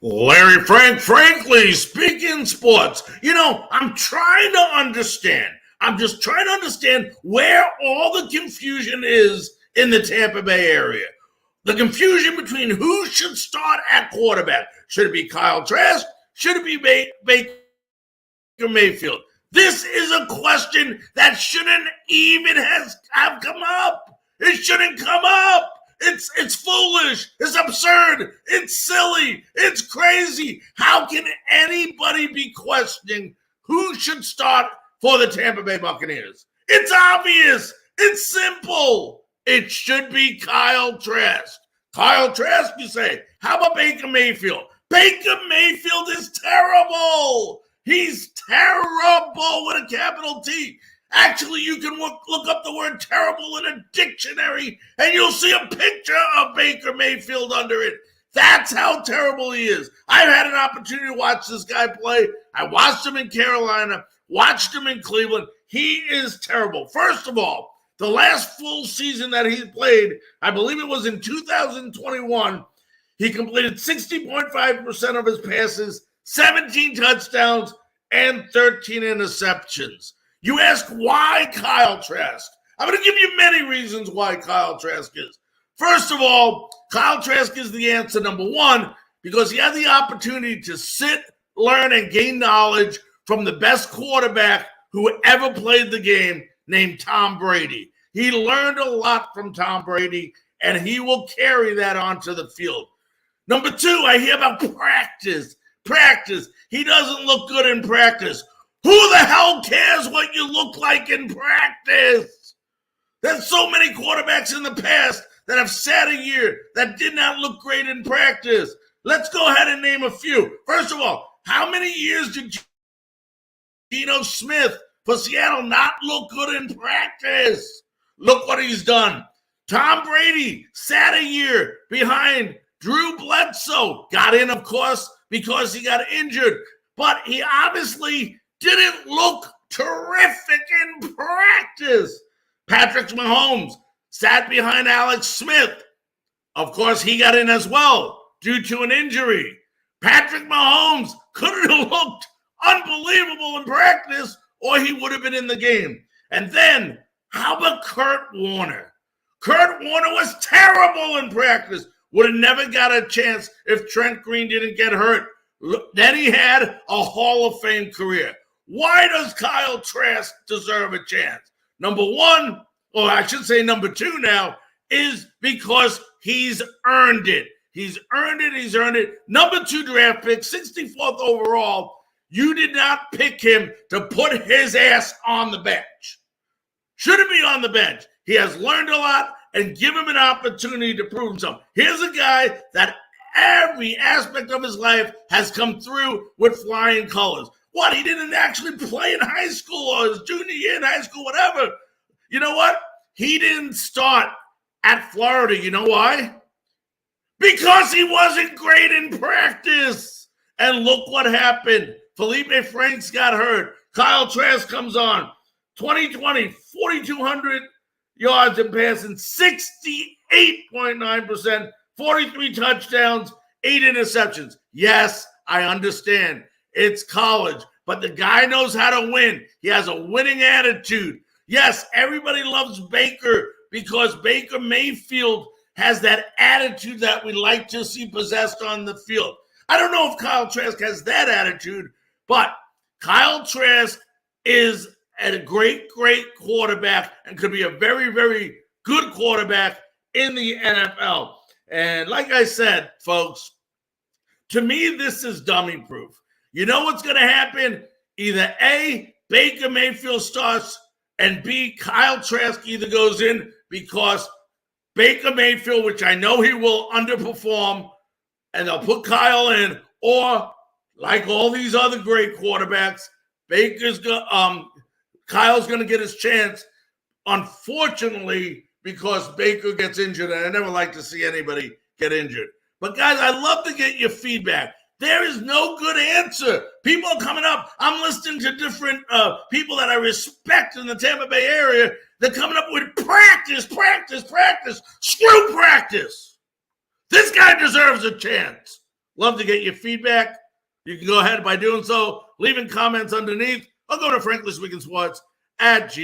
Larry Frankly, speaking sports. I'm trying to understand. I'm just trying to understand where all the confusion is in the Tampa Bay area. The confusion between who should start at quarterback. Should it be Kyle Trask? Should it be Baker Mayfield? This is a question that shouldn't even have come up. It shouldn't come up. It's foolish. It's absurd. It's silly. It's crazy. How can anybody be questioning who should start for the Tampa Bay Buccaneers? It's obvious. It's simple. It should be Kyle Trask. Kyle Trask, you say. How about Baker Mayfield? Baker Mayfield is terrible. He's terrible with a capital T. Actually, you can look up the word terrible in a dictionary and you'll see a picture of Baker Mayfield under it. That's how terrible he is. I've had an opportunity to watch this guy play. I watched him in Carolina, watched him in Cleveland. He is terrible. First of all, the last full season that he played, I believe it was in 2021, he completed 60.5% of his passes, 17 touchdowns, and 13 interceptions. You ask why Kyle Trask? I'm going to give you many reasons why Kyle Trask is. First of all, Kyle Trask is the answer, number one, because he had the opportunity to sit, learn, and gain knowledge from the best quarterback who ever played the game, named Tom Brady. He learned a lot from Tom Brady, and he will carry that onto the field. Number two, I hear about practice. He doesn't look good in practice. Who the hell cares what you look like in practice? There's so many quarterbacks in the past that have sat a year that did not look great in practice. Let's go ahead and name a few. First of all, how many years did Geno Smith for Seattle not look good in practice? Look what he's done. Tom Brady sat a year behind Drew Bledsoe. Got in, of course, because he got injured. But he obviously didn't look terrific in practice. Patrick Mahomes sat behind Alex Smith. Of course, he got in as well due to an injury. Patrick Mahomes couldn't have looked unbelievable in practice or he would have been in the game. And then, how about Kurt Warner? Kurt Warner was terrible in practice. Would have never got a chance if Trent Green didn't get hurt. Then he had a Hall of Fame career. Why does Kyle Trask deserve a chance? Number one, or I should say number two now, is because he's earned it. He's earned it. Number 2 draft pick, 64th overall. You did not pick him to put his ass on the bench. Shouldn't be on the bench. He has learned a lot, and give him an opportunity to prove himself. Here's a guy that every aspect of his life has come through with flying colors. What? He didn't actually play in high school or his junior year in high school, whatever. You know what? He didn't start at Florida. You know why? Because he wasn't great in practice. And look what happened. Felipe Franks got hurt. Kyle Trask comes on. 2020, 4,200 yards in passing, 68.9%, 43 touchdowns, 8 interceptions. Yes, I understand. It's college, but the guy knows how to win. He has a winning attitude. Yes, everybody loves Baker because Baker Mayfield has that attitude that we like to see possessed on the field. I don't know if Kyle Trask has that attitude, but Kyle Trask is a great quarterback and could be a very, very good quarterback in the NFL. And like I said, folks, to me, this is dummy proof. You know what's going to happen? Either A, Baker Mayfield starts, and B, Kyle Trask either goes in because Baker Mayfield, which I know he will underperform, and they'll put Kyle in, or like all these other great quarterbacks, Kyle's going to get his chance, unfortunately, because Baker gets injured, and I never like to see anybody get injured. But, guys, I love to get your feedback. There is no good answer. People are coming up. I'm listening to different people that I respect in the Tampa Bay area. They're coming up with practice. Screw practice. This guy deserves a chance. Love to get your feedback. You can go ahead by doing so, leaving comments underneath, or go to Frankly Speaking Sports at